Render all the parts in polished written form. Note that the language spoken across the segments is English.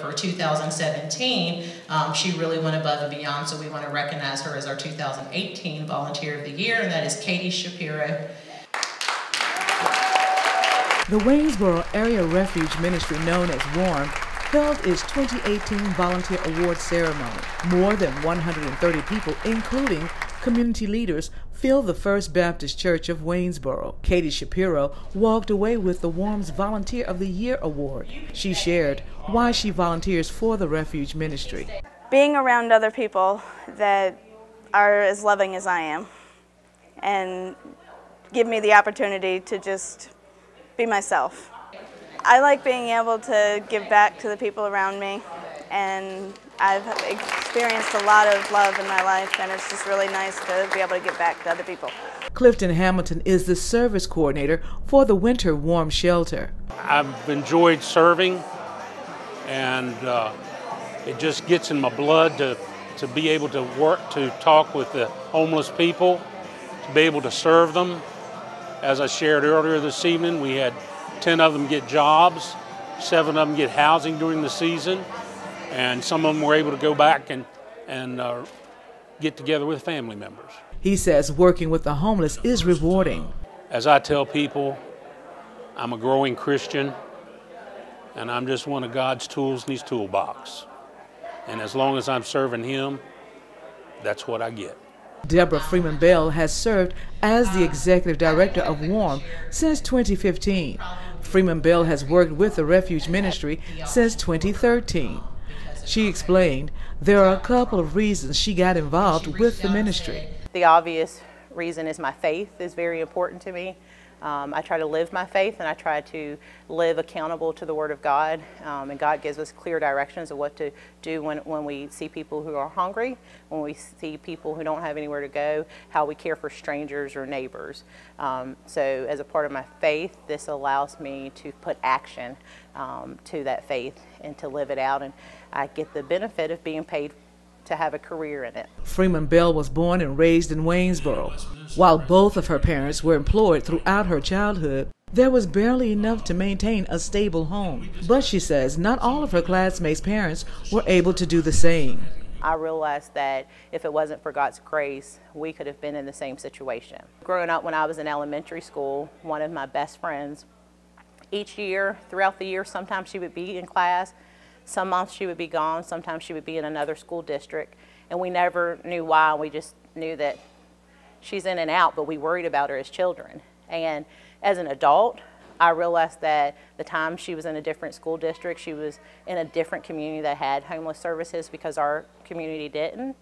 for 2017, she really went above and beyond, so we want to recognize her as our 2018 Volunteer of the Year, and that is Katie Shapiro. The Waynesboro Area Refuge Ministry, known as W.A.R.M, held its 2018 Volunteer Award ceremony. More than 130 people, including community leaders, filled the First Baptist Church of Waynesboro. Katie Shapiro walked away with the W.A.R.M's Volunteer of the Year award. She shared why she volunteers for the Refuge Ministry. Being around other people that are as loving as I am and give me the opportunity to just be myself. I like being able to give back to the people around me, and I've experienced a lot of love in my life, and it's just really nice to be able to give back to other people. Clifton Hamilton is the service coordinator for the Winter W.A.R.M shelter. I've enjoyed serving, and it just gets in my blood to be able to work, to talk with the homeless people, to be able to serve them. As I shared earlier this evening, we had 10 of them get jobs, 7 of them get housing during the season, and some of them were able to go back and get together with family members. He says working with the homeless is rewarding. As I tell people, I'm a growing Christian, and I'm just one of God's tools in his toolbox. And as long as I'm serving him, that's what I get. Debra Freeman-Belle has served as the executive director of W.A.R.M since 2015. Freeman-Belle has worked with the Refuge Ministry since 2013. She explained there are a couple of reasons she got involved with the ministry. The obvious reason is my faith is very important to me. I try to live my faith, and I try to live accountable to the Word of God, and God gives us clear directions of what to do when we see people who are hungry, when we see people who don't have anywhere to go, how we care for strangers or neighbors. So as a part of my faith, this allows me to put action to that faith and to live it out, and I get the benefit of being paid to have a career in it. Freeman-Belle was born and raised in Waynesboro. While both of her parents were employed throughout her childhood, there was barely enough to maintain a stable home. But she says not all of her classmates' parents were able to do the same. I realized that if it wasn't for God's grace, we could have been in the same situation. Growing up when I was in elementary school, one of my best friends, each year, throughout the year, sometimes she would be in class, some months she would be gone, sometimes she would be in another school district, and we never knew why. We just knew that she's in and out, but we worried about her as children. And as an adult, I realized that the time she was in a different school district, she was in a different community that had homeless services because our community didn't,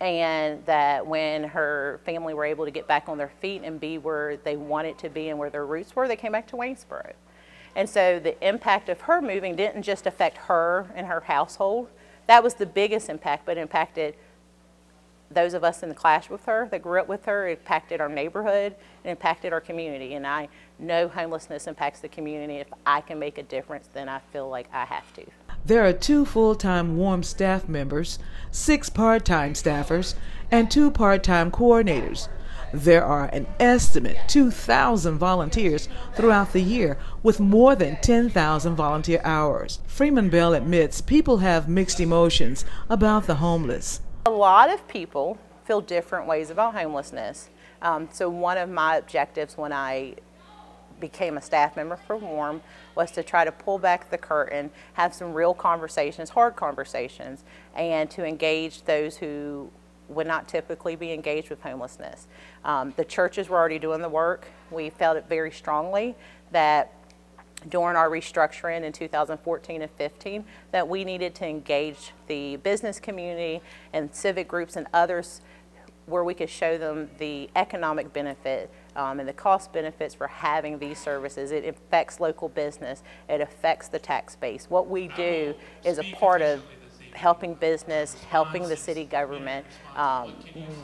and that when her family were able to get back on their feet and be where they wanted to be and where their roots were, they came back to Waynesboro. And so the impact of her moving didn't just affect her and her household. That was the biggest impact, but it impacted those of us in the class with her that grew up with her. It impacted our neighborhood, it impacted our community, and I know homelessness impacts the community. If I can make a difference, then I feel like I have to. There are 2 full-time W.A.R.M staff members, 6 part-time staffers, and 2 part-time coordinators. There are an estimate 2,000 volunteers throughout the year, with more than 10,000 volunteer hours. Freeman-Belle admits people have mixed emotions about the homeless. A lot of people feel different ways about homelessness. So one of my objectives when I became a staff member for W.A.R.M was to try to pull back the curtain, have some real conversations, hard conversations, and to engage those who would not typically be engaged with homelessness. The churches were already doing the work. We felt it very strongly that during our restructuring in 2014 and 15 that we needed to engage the business community and civic groups and others where we could show them the economic benefit and the cost benefits for having these services. It affects local business. It affects the tax base. What we do is a part of helping business, helping the city government.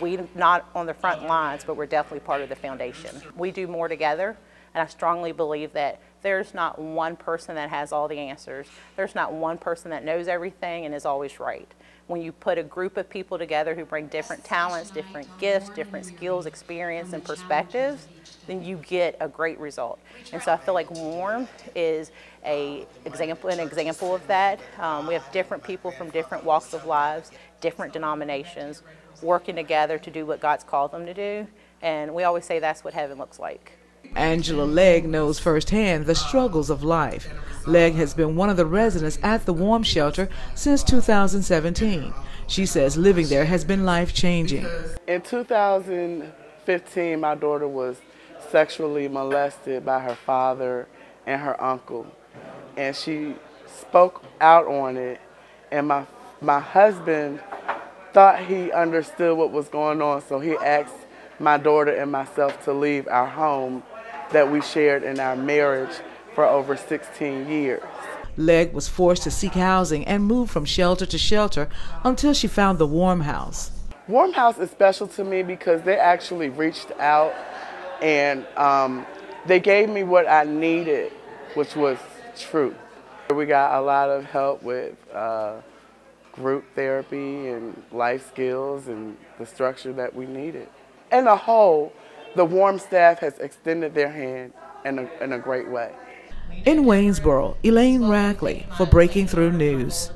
We're not on the front lines, but we're definitely part of the foundation. We do more together, And I strongly believe that there's not one person that has all the answers. There's not one person that knows everything and is always right. When you put a group of people together who bring different talents, different gifts, different skills, experience, and perspectives, then you get a great result. And so I feel like W.A.R.M is an example of that. We have different people from different walks of lives, different denominations, working together to do what God's called them to do. And we always say that's what heaven looks like. Angela Legg knows firsthand the struggles of life. Legg has been one of the residents at the W.A.R.M shelter since 2017. She says living there has been life-changing. In 2015, my daughter was sexually molested by her father and her uncle, and she spoke out on it, and my husband thought he understood what was going on, so he asked my daughter and myself to leave our home that we shared in our marriage for over 16 years. Legg was forced to seek housing and move from shelter to shelter until she found the W.A.R.M house. W.A.R.M house is special to me because they actually reached out and they gave me what I needed, which was truth. We got a lot of help with group therapy and life skills and the structure that we needed. In a whole, the W.A.R.M staff has extended their hand in a great way. In Waynesboro, Elaine Rackley for Breaking Through News.